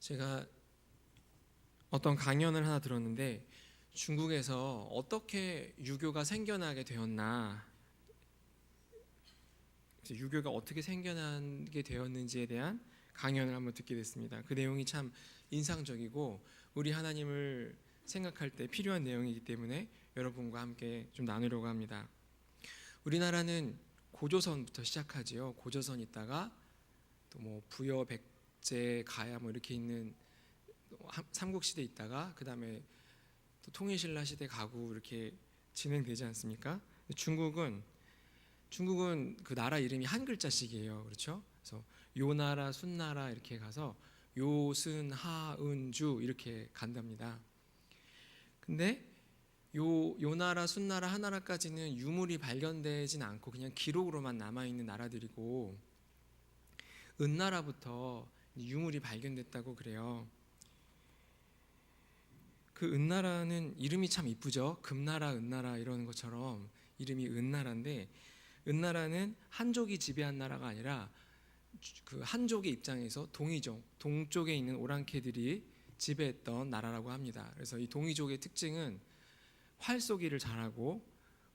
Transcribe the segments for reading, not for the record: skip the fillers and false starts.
제가 어떤 강연을 하나 들었는데 중국에서 어떻게 유교가 생겨나게 되었나, 유교가 어떻게 생겨나게 되었는지에 대한 강연을 한번 듣게 됐습니다. 그 내용이 참 인상적이고 우리 하나님을 생각할 때 필요한 내용이기 때문에 여러분과 함께 좀 나누려고 합니다. 우리나라는 고조선부터 시작하지요. 고조선 있다가 또 뭐 부여, 백제, 가야 뭐 이렇게 있는 삼국시대 있다가 그 다음에 또 통일신라 시대 가고 이렇게 진행되지 않습니까? 중국은 그 나라 이름이 한 글자씩이에요. 그렇죠? 그래서 요나라, 순나라 이렇게 가서 요슨, 하은주 이렇게 간답니다. 근데 요나라, 순나라 하나라까지는 유물이 발견되진 않고 그냥 기록으로만 남아있는 나라들이고, 은나라부터 유물이 발견됐다고 그래요. 그 은나라는 이름이 참 이쁘죠. 금나라, 은나라 이러는 것처럼 이름이 은나라인데, 은나라는 한족이 지배한 나라가 아니라 그 한족의 입장에서 동이족, 동쪽에 있는 오랑캐들이 지배했던 나라라고 합니다. 그래서 이 동이족의 특징은 활 쏘기를 잘하고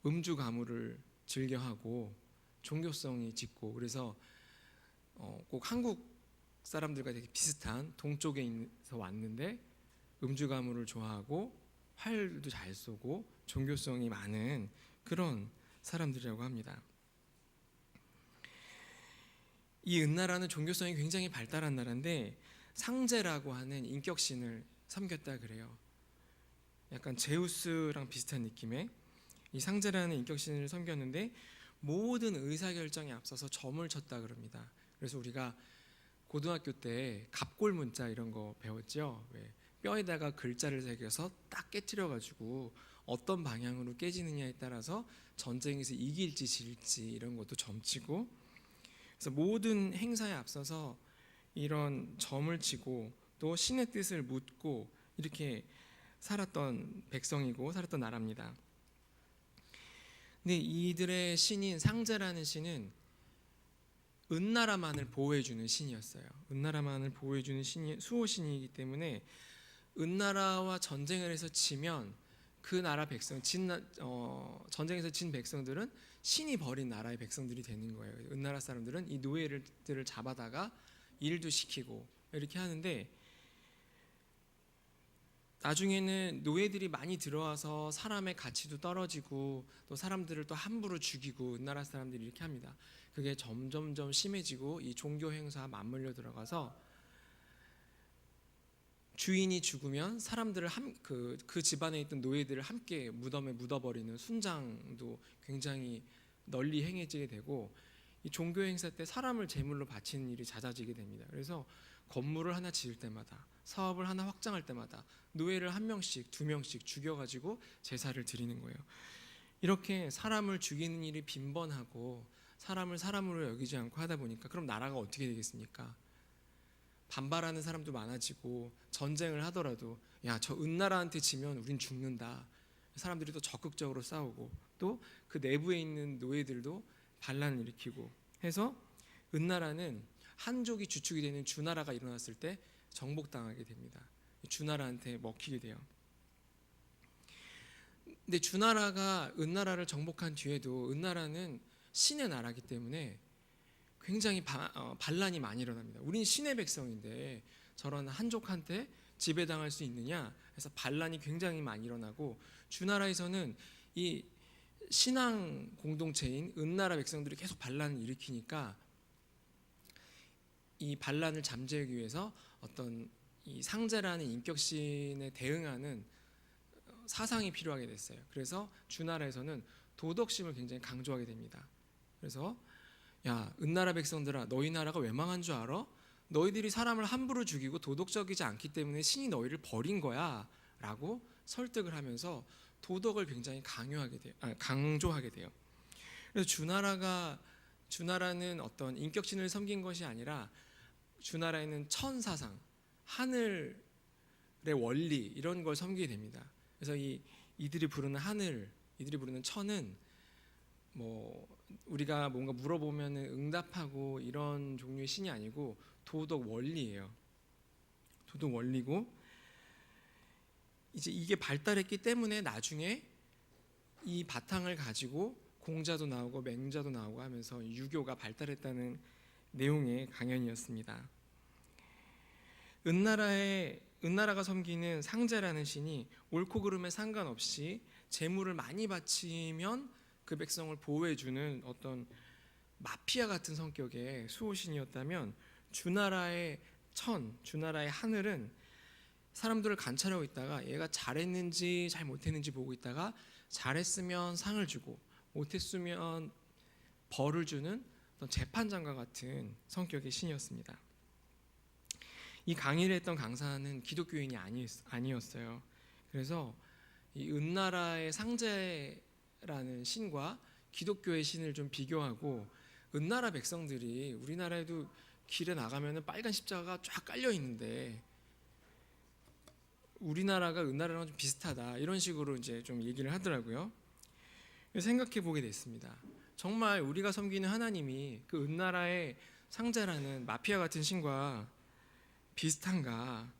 음주 가무를 즐겨하고 종교성이 짙고, 그래서 꼭 한국 사람들과 되게 비슷한 동쪽에서 왔는데 음주 가무를 좋아하고 활도 잘 쏘고 종교성이 많은 그런 사람들이라고 합니다. 이 은나라는 종교성이 굉장히 발달한 나라인데 상제라고 하는 인격신을 섬겼다 그래요. 약간 제우스랑 비슷한 느낌의 이 상제라는 인격신을 섬겼는데 모든 의사결정에 앞서서 점을 쳤다 그럽니다. 그래서 우리가 고등학교 때 갑골 문자 이런 거 배웠죠. 왜 뼈에다가 글자를 새겨서 딱 깨트려가지고 어떤 방향으로 깨지느냐에 따라서 전쟁에서 이길지 질지 이런 것도 점치고, 그래서 모든 행사에 앞서서 이런 점을 치고 또 신의 뜻을 묻고 이렇게 살았던 백성이고 살았던 나라입니다. 근데 이들의 신인 상제라는 신은 은나라만을 보호해주는 신이었어요. 은나라만을 보호해주는 신이 수호신이기 때문에 은나라와 전쟁을 해서 지면 그 나라 백성, 전쟁에서 진 백성들은 신이 버린 나라의 백성들이 되는 거예요. 은나라 사람들은 이 노예들을 잡아다가 일도 시키고 이렇게 하는데, 나중에는 노예들이 많이 들어와서 사람의 가치도 떨어지고 또 사람들을 또 함부로 죽이고 은나라 사람들이 이렇게 합니다. 그게 점점점 심해지고 이 종교 행사에 맞물려 들어가서 주인이 죽으면 사람들을 그 집안에 있던 노예들을 함께 무덤에 묻어버리는 순장도 굉장히 널리 행해지게 되고, 이 종교 행사 때 사람을 제물로 바치는 일이 잦아지게 됩니다. 그래서 건물을 하나 지을 때마다, 사업을 하나 확장할 때마다 노예를 한 명씩, 두 명씩 죽여가지고 제사를 드리는 거예요. 이렇게 사람을 죽이는 일이 빈번하고 사람을 사람으로 여기지 않고 하다 보니까 그럼 나라가 어떻게 되겠습니까? 반발하는 사람도 많아지고, 전쟁을 하더라도 야, 저 은나라한테 지면 우린 죽는다, 사람들이 또 적극적으로 싸우고 또 그 내부에 있는 노예들도 반란을 일으키고 해서 은나라는 한족이 주축이 되는 주나라가 일어났을 때 정복당하게 됩니다. 주나라한테 먹히게 돼요. 근데 주나라가 은나라를 정복한 뒤에도 은나라는 신의 나라이기 때문에 굉장히 반란이 많이 일어납니다. 우린 신의 백성인데 저런 한족한테 지배당할 수 있느냐 해서 반란이 굉장히 많이 일어나고, 주나라에서는 이 신앙 공동체인 은나라 백성들이 계속 반란을 일으키니까 이 반란을 잠재우기 위해서 어떤 이 상제라는 인격신에 대응하는 사상이 필요하게 됐어요. 그래서 주나라에서는 도덕심을 굉장히 강조하게 됩니다. 그래서 야, 은나라 백성들아, 너희 나라가 왜 망한 줄 알아? 너희들이 사람을 함부로 죽이고 도덕적이지 않기 때문에 신이 너희를 버린 거야 라고 설득을 하면서 도덕을 굉장히 강조하게 돼요. 그래서 주나라는 어떤 인격신을 섬긴 것이 아니라 주나라에는 천사상, 하늘의 원리 이런 걸 섬기게 됩니다. 그래서 이들이 부르는 하늘, 이들이 부르는 천은 뭐 우리가 뭔가 물어보면 응답하고 이런 종류의 신이 아니고 도덕 원리예요. 도덕 원리고 이제 이게 발달했기 때문에 나중에 이 바탕을 가지고 공자도 나오고 맹자도 나오고 하면서 유교가 발달했다는 내용의 강연이었습니다. 은나라가 섬기는 상제라는 신이 옳고 그름에 상관없이 재물을 많이 바치면 그 백성을 보호해주는 어떤 마피아 같은 성격의 수호신이었다면 주나라의 주나라의 하늘은 사람들을 관찰하고 있다가 얘가 잘했는지 잘 못했는지 보고 있다가 잘했으면 상을 주고 못했으면 벌을 주는 어떤 재판장과 같은 성격의 신이었습니다. 이 강의를 했던 강사는 기독교인이 아니었어요. 그래서 이 은나라의 상제라는 신과 기독교의 신을 좀 비교하고 은나라 백성들이 우리나라에도 길에 나가면은 빨간 십자가가 쫙 깔려 있는데 우리나라가 은나라랑 좀 비슷하다 이런 식으로 이제 좀 얘기를 하더라고요. 생각해 보게 됐습니다. 정말 우리가 섬기는 하나님이 그 은나라의 상제라는 마피아 같은 신과 비슷한가?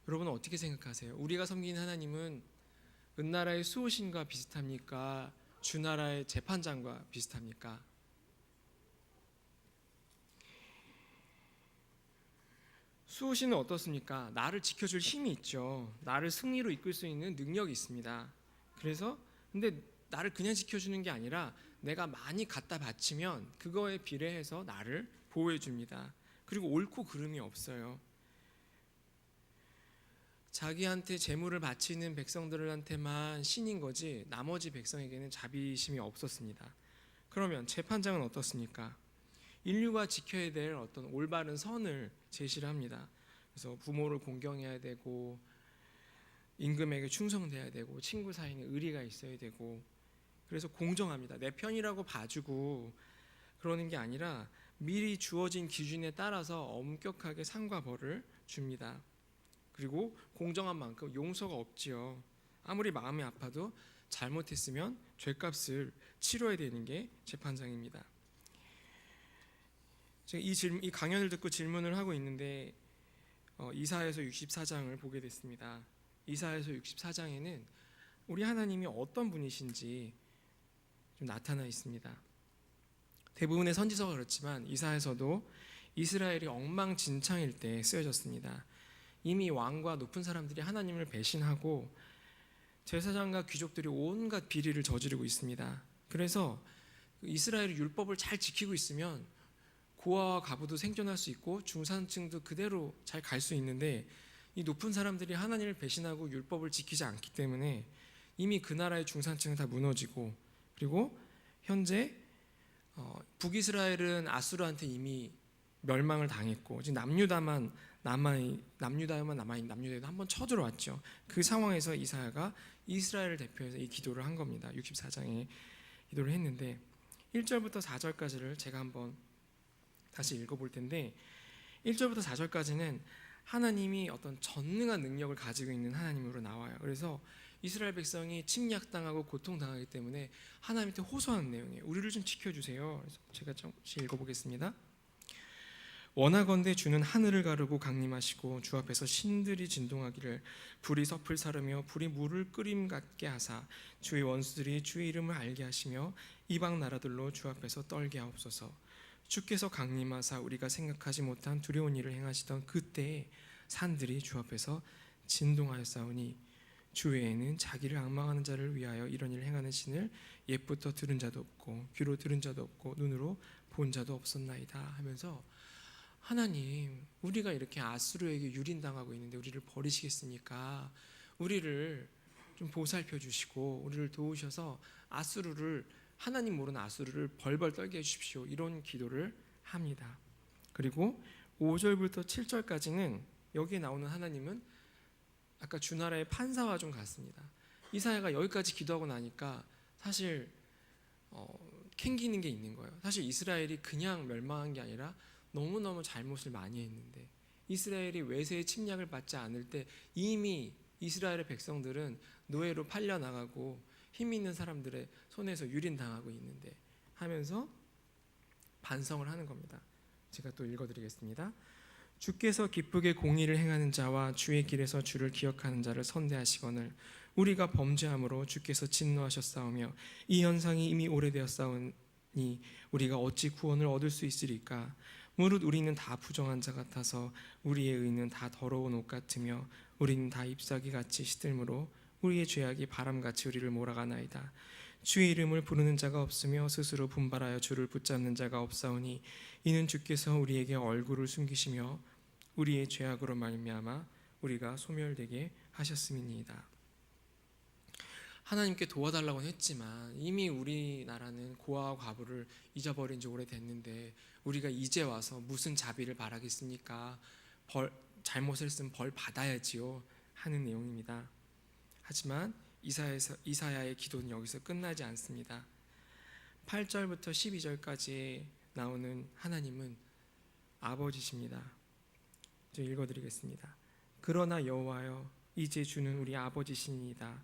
여러분은 어떻게 생각하세요? 우리가 섬기는 하나님은 은나라의 수호신과 비슷합니까? 주나라의 재판장과 비슷합니까? 수호신은 어떻습니까? 나를 지켜줄 힘이 있죠. 나를 승리로 이끌 수 있는 능력이 있습니다. 근데 나를 그냥 지켜주는 게 아니라 내가 많이 갖다 바치면 그거에 비례해서 나를 보호해 줍니다. 그리고 옳고 그름이 없어요. 자기한테 재물을 바치는 백성들한테만 신인 거지 나머지 백성에게는 자비심이 없었습니다. 그러면 재판장은 어떻습니까? 인류가 지켜야 될 어떤 올바른 선을 제시를 합니다. 그래서 부모를 공경해야 되고 임금에게 충성돼야 되고 친구 사이에는 의리가 있어야 되고 그래서 공정합니다. 내 편이라고 봐주고 그러는 게 아니라 미리 주어진 기준에 따라서 엄격하게 상과 벌을 줍니다. 그리고 공정한 만큼 용서가 없지요. 아무리 마음이 아파도 잘못했으면 죄값을 치러야 되는 게 재판장입니다. 제가 이 강연을 듣고 질문을 하고 있는데 이사야서 64장을 보게 됐습니다. 이사야서 64장에는 우리 하나님이 어떤 분이신지 좀 나타나 있습니다. 대부분의 선지서가 그렇지만 이사야서도 이스라엘이 엉망진창일 때 쓰여졌습니다. 이미 왕과 높은 사람들이 하나님을 배신하고 제사장과 귀족들이 온갖 비리를 저지르고 있습니다. 그래서 이스라엘이 율법을 잘 지키고 있으면 고아와 과부도 생존할 수 있고 중산층도 그대로 잘 갈 수 있는데 이 높은 사람들이 하나님을 배신하고 율법을 지키지 않기 때문에 이미 그 나라의 중산층은 다 무너지고 그리고 현재 북이스라엘은 아수르한테 이미 멸망을 당했고 지금 남유다만 남아있는 남유다에도 한번 쳐들어왔죠. 그 상황에서 이사야가 이스라엘을 대표해서 이 기도를 한 겁니다. 64장에 기도를 했는데 1절부터 4절까지를 제가 한번 다시 읽어볼 텐데 1절부터 4절까지는 하나님이 어떤 전능한 능력을 가지고 있는 하나님으로 나와요. 그래서 이스라엘 백성이 침략당하고 고통당하기 때문에 하나님한테 호소하는 내용이에요. 우리를 좀 지켜주세요. 그래서 제가 잠시 읽어보겠습니다. 원하건대 주는 하늘을 가르고 강림하시고 주 앞에서 신들이 진동하기를 불이 섭을 사르며 불이 물을 끓임 같게 하사 주의 원수들이 주의 이름을 알게 하시며 이방 나라들로 주 앞에서 떨게 하옵소서. 주께서 강림하사 우리가 생각하지 못한 두려운 일을 행하시던 그때에 산들이 주 앞에서 진동하였사오니 주 외에는 자기를 앙망하는 자를 위하여 이런 일을 행하는 신을 옛부터 들은 자도 없고 귀로 들은 자도 없고 눈으로 본 자도 없었나이다 하면서 하나님 우리가 이렇게 아수르에게 유린당하고 있는데 우리를 버리시겠습니까? 우리를 좀 보살펴 주시고 우리를 도우셔서 하나님 모르는 아수르를 벌벌 떨게 해주십시오. 이런 기도를 합니다. 그리고 5절부터 7절까지는 여기에 나오는 하나님은 아까 주나라의 판사와 좀 같습니다. 이사야가 여기까지 기도하고 나니까 사실 캥기는 게 있는 거예요. 사실 이스라엘이 그냥 멸망한 게 아니라 너무너무 잘못을 많이 했는데 이스라엘이 외세의 침략을 받지 않을 때 이미 이스라엘의 백성들은 노예로 팔려나가고 힘 있는 사람들의 손에서 유린당하고 있는데 하면서 반성을 하는 겁니다. 제가 또 읽어드리겠습니다. 주께서 기쁘게 공의를 행하는 자와 주의 길에서 주를 기억하는 자를 선대하시거늘 우리가 범죄함으로 주께서 진노하셨사오며 이 현상이 이미 오래되었사오니 우리가 어찌 구원을 얻을 수 있으리까. 무릇 우리는 다 부정한 자 같아서 우리의 의는 다 더러운 옷 같으며 우리는 다 잎사귀 같이 시들므로 우리의 죄악이 바람같이 우리를 몰아가나이다. 주의 이름을 부르는 자가 없으며 스스로 분발하여 주를 붙잡는 자가 없사오니 이는 주께서 우리에게 얼굴을 숨기시며 우리의 죄악으로 말미암아 우리가 소멸되게 하셨음이니이다. 하나님께 도와달라고 했지만 이미 우리나라는 고아와 과부를 잊어버린 지 오래됐는데 우리가 이제 와서 무슨 자비를 바라겠습니까? 잘못을 했으면 벌 받아야지요 하는 내용입니다. 하지만 이사야의 기도는 여기서 끝나지 않습니다. 8절부터 12절까지 나오는 하나님은 아버지십니다. 저 읽어드리겠습니다. 그러나 여호와여 이제 주는 우리 아버지시니이다.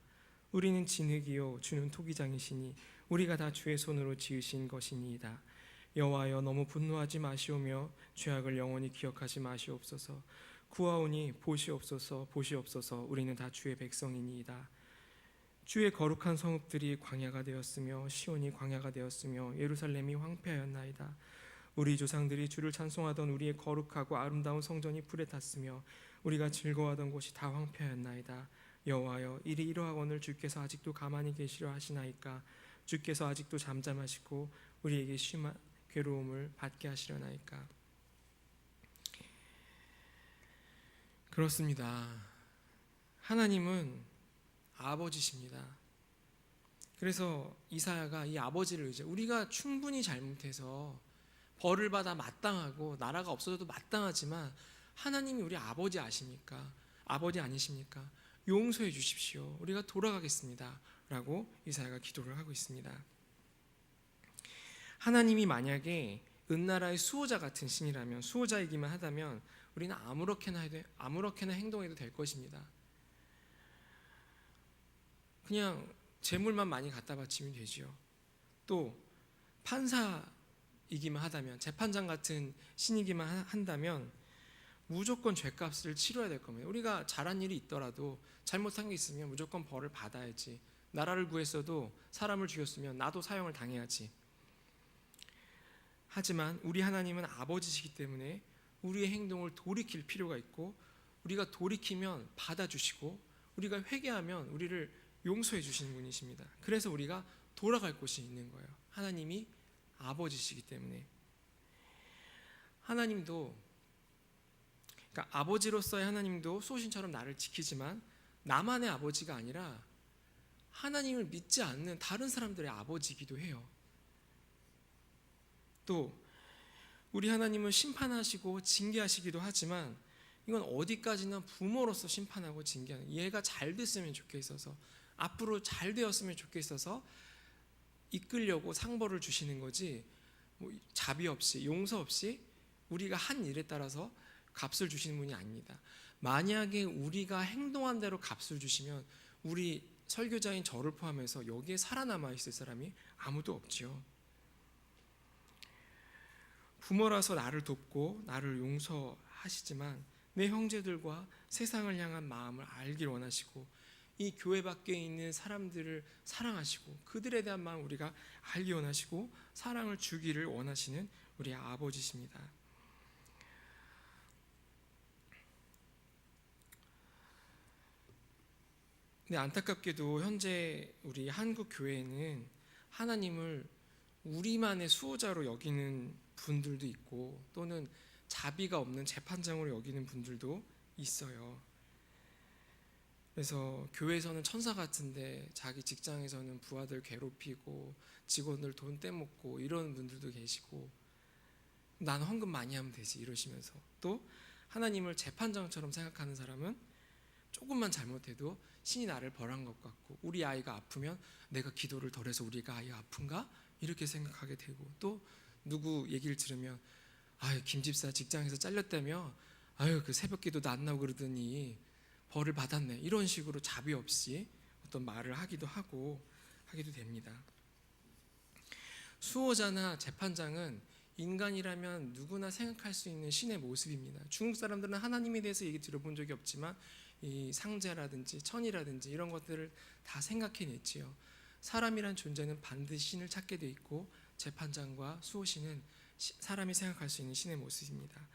우리는 진흙이요 주는 토기장이시니 우리가 다 주의 손으로 지으신 것이니이다. 여호와여 너무 분노하지 마시오며 죄악을 영원히 기억하지 마시옵소서. 구하오니 보시옵소서 보시옵소서. 우리는 다 주의 백성이니이다. 주의 거룩한 성읍들이 광야가 되었으며 시온이 광야가 되었으며 예루살렘이 황폐하였나이다. 우리 조상들이 주를 찬송하던 우리의 거룩하고 아름다운 성전이 불에 탔으며 우리가 즐거워하던 곳이 다 황폐하였나이다. 여호와여 이리 이러하거늘 주께서 아직도 가만히 계시려 하시나이까. 주께서 아직도 잠잠하시고 우리에게 심한 괴로움을 받게 하시려나이까. 그렇습니다. 하나님은 아버지십니다. 그래서 이사야가 이 아버지를 의지해 우리가 충분히 잘못해서 벌을 받아 마땅하고 나라가 없어져도 마땅하지만 하나님이 우리 아버지 아십니까? 아버지 아니십니까? 용서해 주십시오. 우리가 돌아가겠습니다 라고 이사야가 기도를 하고 있습니다. 하나님이 만약에 은나라의 수호자 같은 신이라면, 수호자이기만 하다면 우리는 아무렇게나 행동해도 될 것입니다. 그냥 재물만 많이 갖다 바치면 되지요. 또 판사이기만 하다면, 재판장 같은 신이기만 한다면 무조건 죄값을 치러야 될 겁니다. 우리가 잘한 일이 있더라도 잘못한 게 있으면 무조건 벌을 받아야지. 나라를 구했어도 사람을 죽였으면 나도 사형을 당해야지. 하지만 우리 하나님은 아버지시기 때문에 우리의 행동을 돌이킬 필요가 있고, 우리가 돌이키면 받아주시고 우리가 회개하면 우리를 용서해 주시는 분이십니다. 그래서 우리가 돌아갈 곳이 있는 거예요. 하나님이 아버지시기 때문에. 하나님도, 그러니까 아버지로서의 하나님도 수호신처럼 나를 지키지만 나만의 아버지가 아니라 하나님을 믿지 않는 다른 사람들의 아버지이기도 해요. 또 우리 하나님은 심판하시고 징계하시기도 하지만 이건 어디까지나 부모로서 심판하고 징계하는, 얘가 잘 됐으면 좋겠어서, 앞으로 잘 되었으면 좋겠어서 이끌려고 상벌을 주시는 거지, 자비 없이 용서 없이 우리가 한 일에 따라서 값을 주시는 분이 아닙니다. 만약에 우리가 행동한 대로 값을 주시면 우리 설교자인 저를 포함해서 여기에 살아남아 있을 사람이 아무도 없지요. 부모라서 나를 돕고 나를 용서하시지만 내 형제들과 세상을 향한 마음을 알길 원하시고 이 교회 밖에 있는 사람들을 사랑하시고 그들에 대한 마음 우리가 알기 원하시고 사랑을 주기를 원하시는 우리 아버지십니다. 근데 안타깝게도 현재 우리 한국 교회는 하나님을 우리만의 수호자로 여기는 분들도 있고, 또는 자비가 없는 재판장으로 여기는 분들도 있어요. 그래서 교회에서는 천사 같은데 자기 직장에서는 부하들 괴롭히고 직원들 돈 떼먹고 이런 분들도 계시고, 난 헌금 많이 하면 되지 이러시면서, 또 하나님을 재판장처럼 생각하는 사람은 조금만 잘못해도 신이 나를 벌한 것 같고, 우리 아이가 아프면 내가 기도를 덜해서 우리가 아이가 아픈가? 이렇게 생각하게 되고, 또 누구 얘기를 들으면 아유 김 집사 직장에서 잘렸다며, 아유 그 새벽 기도도 안 나오고 그러더니 벌을 받았네, 이런 식으로 자비 없이 어떤 말을 하기도 됩니다. 수호자나 재판장은 인간이라면 누구나 생각할 수 있는 신의 모습입니다. 중국 사람들은 하나님에 대해서 얘기 들어본 적이 없지만 이 상제라든지 천이라든지 이런 것들을 다 생각해냈지요. 사람이란 존재는 반드시 신을 찾게 돼 있고 재판장과 수호신은 사람이 생각할 수 있는 신의 모습입니다.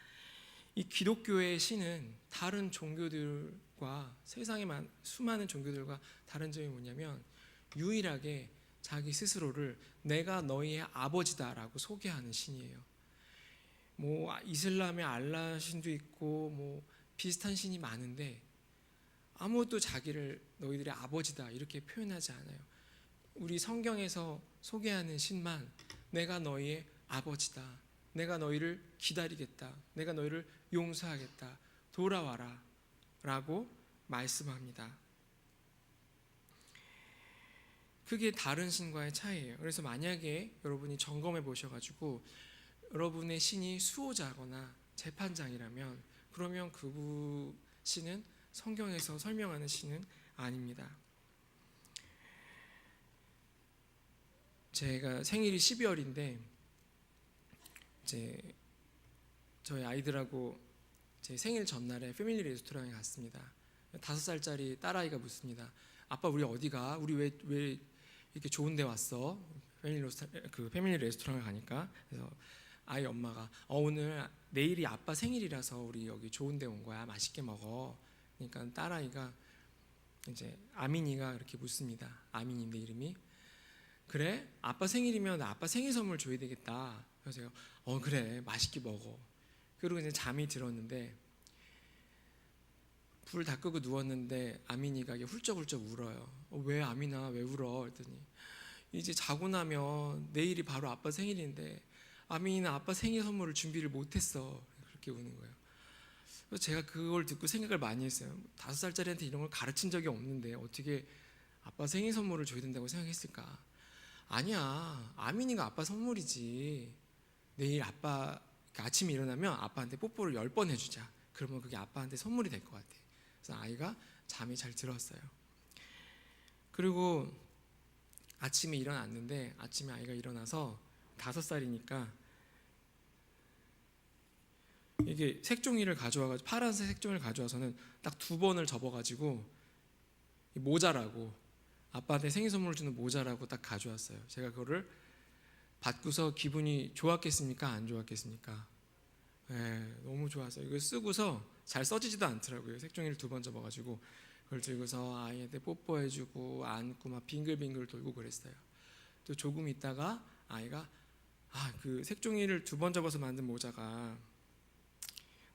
이 기독교의 신은 다른 종교들과 세상의 수많은 종교들과 다른 점이 뭐냐면 유일하게 자기 스스로를 내가 너희의 아버지다라고 소개하는 신이에요. 뭐 이슬람의 알라 신도 있고 뭐 비슷한 신이 많은데 아무도 자기를 너희들의 아버지다 이렇게 표현하지 않아요. 우리 성경에서 소개하는 신만 내가 너희의 아버지다. 내가 너희를 기다리겠다. 내가 너희를 용서하겠다. 돌아와라 라고 말씀합니다. 그게 다른 신과의 차이예요. 그래서 만약에 여러분이 점검해 보셔가지고 여러분의 신이 수호자거나 재판장이라면 그러면 그 신은 성경에서 설명하는 신은 아닙니다. 제가 생일이 12월인데 이제 저희 아이들하고 제 생일 전날에 패밀리 레스토랑에 갔습니다. 5살짜리 딸아이가 묻습니다. 아빠 우리 어디가? 우리 왜 이렇게 좋은 데 왔어? 패밀리 레스토랑을 가니까 그래서 아이 엄마가 오늘 내일이 아빠 생일이라서 우리 여기 좋은 데 온 거야. 맛있게 먹어. 그러니까 딸아이가 이제 아민이가 이렇게 묻습니다. 아민인데 이름이 그래? 아빠 생일이면 아빠 생일 선물 줘야 되겠다. 그래서 제가 그래 맛있게 먹어. 그리고 이제 잠이 들었는데 불 다 끄고 누웠는데 아민이가 훌쩍훌쩍 울어요. 왜 아민아 왜 울어? 그랬더니 이제 자고 나면 내일이 바로 아빠 생일인데 아민이는 아빠 생일 선물을 준비를 못했어. 그렇게 우는 거예요. 그래서 제가 그걸 듣고 생각을 많이 했어요. 5살짜리한테 이런 걸 가르친 적이 없는데 어떻게 아빠 생일 선물을 줘야 된다고 생각했을까? 아니야 아민이가 아빠 선물이지. 내일 아빠 아침에 일어나면 아빠한테 뽀뽀를 10번 해주자. 그러면 그게 아빠한테 선물이 될 것 같아. 그래서 아이가 잠이 잘 들었어요. 그리고 아침에 일어났는데 아침에 아이가 일어나서 5살이니까 이게 색종이를 가져와가지고 파란색 색종이를 가져와서는 딱 2번을 접어가지고 모자라고 아빠한테 생일 선물을 주는 모자라고 딱 가져왔어요. 제가 그거를 받고서 기분이 좋았겠습니까? 안 좋았겠습니까? 네, 너무 좋았어요. 이거 쓰고서 잘 써지지도 않더라고요. 색종이를 2번 접어가지고 그걸 들고서 아이한테 뽀뽀해주고 안고 막 빙글빙글 돌고 그랬어요. 또 조금 있다가 아이가 그 색종이를 2번 접어서 만든 모자가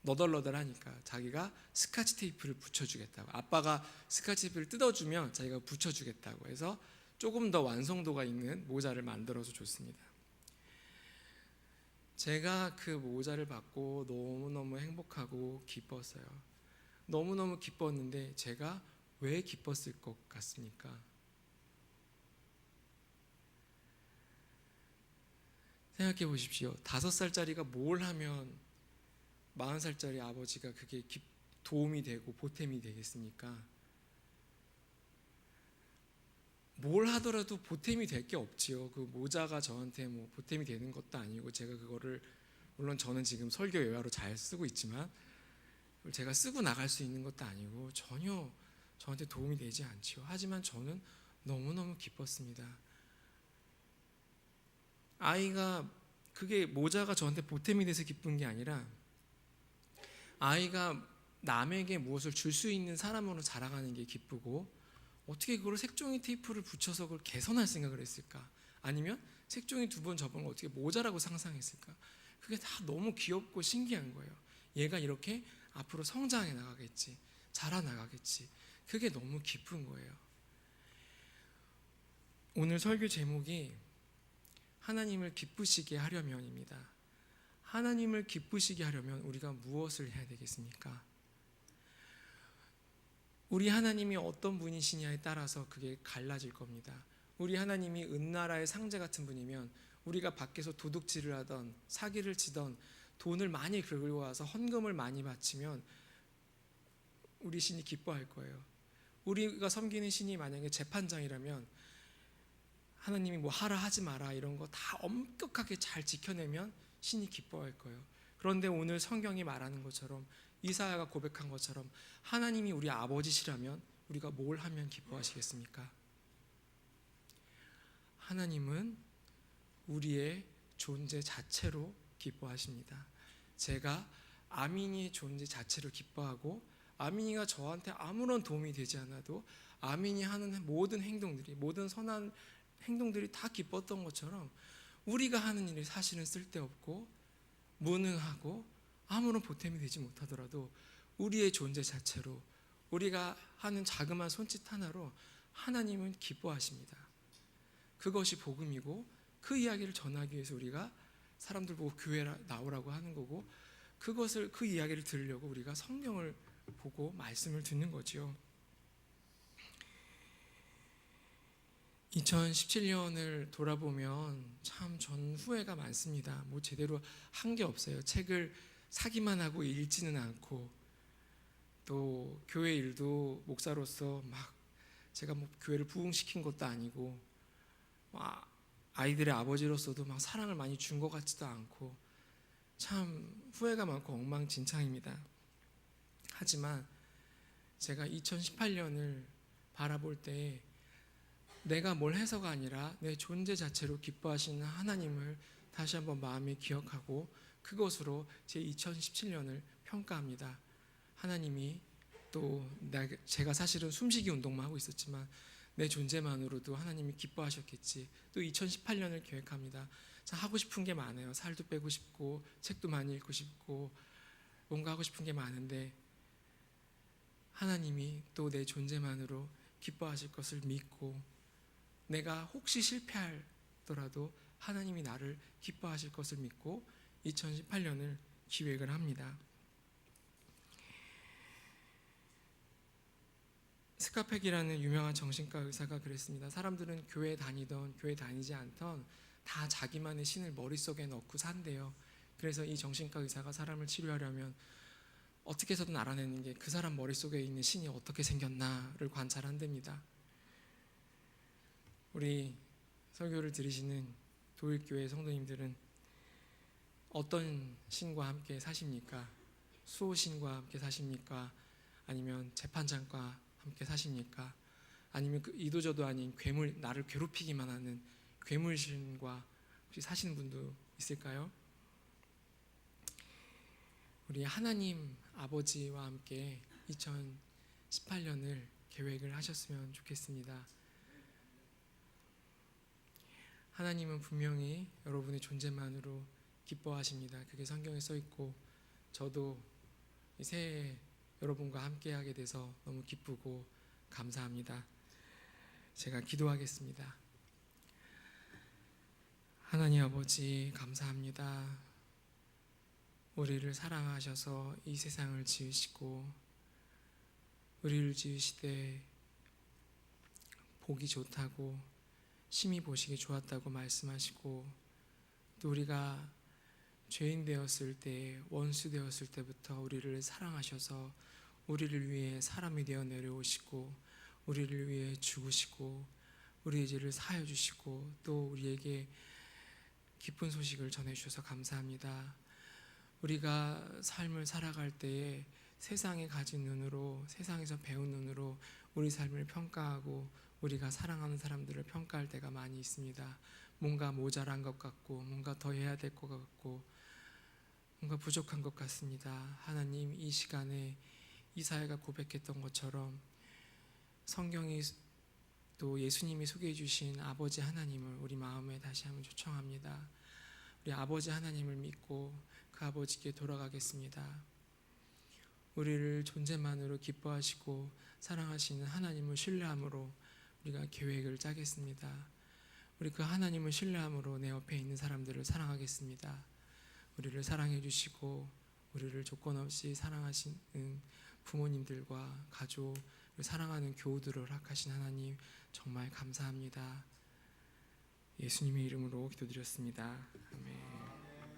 너덜너덜하니까 자기가 스카치 테이프를 붙여주겠다고 아빠가 스카치 테이프를 뜯어주면 자기가 붙여주겠다고 해서 조금 더 완성도가 있는 모자를 만들어서 줬습니다. 제가 그 모자를 받고 너무너무 행복하고 기뻤어요. 너무너무 기뻤는데 제가 왜 기뻤을 것 같습니까? 생각해 보십시오. 5살짜리가 뭘 하면 40살짜리 아버지가 그게 도움이 되고 보탬이 되겠습니까? 뭘 하더라도 보탬이 될 게 없지요. 그 모자가 저한테 뭐 보탬이 되는 것도 아니고 제가 그거를 물론 저는 지금 설교 요야로 잘 쓰고 있지만 제가 쓰고 나갈 수 있는 것도 아니고 전혀 저한테 도움이 되지 않지요. 하지만 저는 너무너무 기뻤습니다. 아이가 그게 모자가 저한테 보탬이 돼서 기쁜 게 아니라 아이가 남에게 무엇을 줄 수 있는 사람으로 자라가는 게 기쁘고 어떻게 그걸 색종이 테이프를 붙여서 그걸 개선할 생각을 했을까? 아니면 색종이 2번 접은 걸 어떻게 모자라고 상상했을까? 그게 다 너무 귀엽고 신기한 거예요. 얘가 이렇게 앞으로 성장해 나가겠지, 자라나가겠지. 그게 너무 기쁜 거예요. 오늘 설교 제목이 하나님을 기쁘시게 하려면입니다. 하나님을 기쁘시게 하려면 우리가 무엇을 해야 되겠습니까? 우리 하나님이 어떤 분이시냐에 따라서 그게 갈라질 겁니다. 우리 하나님이 은나라의 상제 같은 분이면 우리가 밖에서 도둑질을 하던 사기를 치던 돈을 많이 긁고 와서 헌금을 많이 바치면 우리 신이 기뻐할 거예요. 우리가 섬기는 신이 만약에 재판장이라면 하나님이 뭐 하라 하지 마라 이런 거 다 엄격하게 잘 지켜내면 신이 기뻐할 거예요. 그런데 오늘 성경이 말하는 것처럼, 이사야가 고백한 것처럼, 하나님이 우리 아버지시라면 우리가 뭘 하면 기뻐하시겠습니까? 하나님은 우리의 존재 자체로 기뻐하십니다. 제가 아민이의 존재 자체를 기뻐하고, 아민이가 저한테 아무런 도움이 되지 않아도 아민이 하는 모든 행동들이, 모든 선한 행동들이 다 기뻤던 것처럼, 우리가 하는 일이 사실은 쓸데없고 무능하고 아무런 보탬이 되지 못하더라도 우리의 존재 자체로, 우리가 하는 자그마한 손짓 하나로 하나님은 기뻐하십니다. 그것이 복음이고, 그 이야기를 전하기 위해서 우리가 사람들 보고 교회 나오라고 하는 거고, 그 이야기를 들으려고 우리가 성경을 보고 말씀을 듣는 거지요. 2017년을 돌아보면 참 전 후회가 많습니다. 뭐 제대로 한 게 없어요. 책을 사기만 하고 읽지는 않고, 또 교회 일도 목사로서 막 제가 뭐 교회를 부흥시킨 것도 아니고, 아이들의 아버지로서도 막 사랑을 많이 준 것 같지도 않고, 참 후회가 많고 엉망진창입니다. 하지만 제가 2018년을 바라볼 때 내가 뭘 해서가 아니라 내 존재 자체로 기뻐하시는 하나님을 다시 한번 마음에 기억하고, 그것으로 제 2017년을 평가합니다. 하나님이 또 제가 사실은 숨쉬기 운동만 하고 있었지만 내 존재만으로도 하나님이 기뻐하셨겠지. 또 2018년을 계획합니다. 참 하고 싶은 게 많아요. 살도 빼고 싶고, 책도 많이 읽고 싶고, 뭔가 하고 싶은 게 많은데, 하나님이 또 내 존재만으로 기뻐하실 것을 믿고, 내가 혹시 실패하더라도 하나님이 나를 기뻐하실 것을 믿고 2018년을 기획을 합니다. 스카펙이라는 유명한 정신과 의사가 그랬습니다. 사람들은 교회 다니던 교회 다니지 않던 다 자기만의 신을 머릿속에 넣고 산대요. 그래서 이 정신과 의사가 사람을 치료하려면 어떻게 해서든 알아내는 게 그 사람 머릿속에 있는 신이 어떻게 생겼나를 관찰한답니다. 우리 설교를 들으시는 도일교회 성도님들은 어떤 신과 함께 사십니까? 수호신과 함께 사십니까? 아니면 재판장과 함께 사십니까? 아니면 그 이도저도 아닌 괴물, 나를 괴롭히기만 하는 괴물신과 혹시 사시는 분도 있을까요? 우리 하나님 아버지와 함께 2018년을 계획을 하셨으면 좋겠습니다. 하나님은 분명히 여러분의 존재만으로 기뻐하십니다. 그게 성경에 써 있고, 저도 새해 여러분과 함께하게 돼서 너무 기쁘고 감사합니다. 제가 기도하겠습니다. 하나님 아버지, 감사합니다. 우리를 사랑하셔서 이 세상을 지으시고, 우리를 지으시되 보기 좋다고, 심히 보시기 좋았다고 말씀하시고, 또 우리가 죄인 되었을 때, 원수 되었을 때부터 우리를 사랑하셔서 우리를 위해 사람이 되어 내려오시고, 우리를 위해 죽으시고, 우리의 죄를 사하여 주시고, 또 우리에게 기쁜 소식을 전해주셔서 감사합니다. 우리가 삶을 살아갈 때에 세상에 가진 눈으로, 세상에서 배운 눈으로 우리 삶을 평가하고 우리가 사랑하는 사람들을 평가할 때가 많이 있습니다. 뭔가 모자란 것 같고, 뭔가 더 해야 될 것 같고, 뭔가 부족한 것 같습니다. 하나님, 이 시간에 이사야가 고백했던 것처럼 성경이 또 예수님이 소개해 주신 아버지 하나님을 우리 마음에 다시 한번 초청합니다. 우리 아버지 하나님을 믿고 그 아버지께 돌아가겠습니다. 우리를 존재만으로 기뻐하시고 사랑하시는 하나님을 신뢰함으로 우리가 계획을 짜겠습니다. 우리 그 하나님을 신뢰함으로 내 옆에 있는 사람들을 사랑하겠습니다. 우리를 사랑해 주시고 우리를 조건 없이 사랑하시는 부모님들과 가족, 사랑하는 교우들을 허락하신 하나님, 정말 감사합니다. 예수님의 이름으로 기도드렸습니다. 아멘.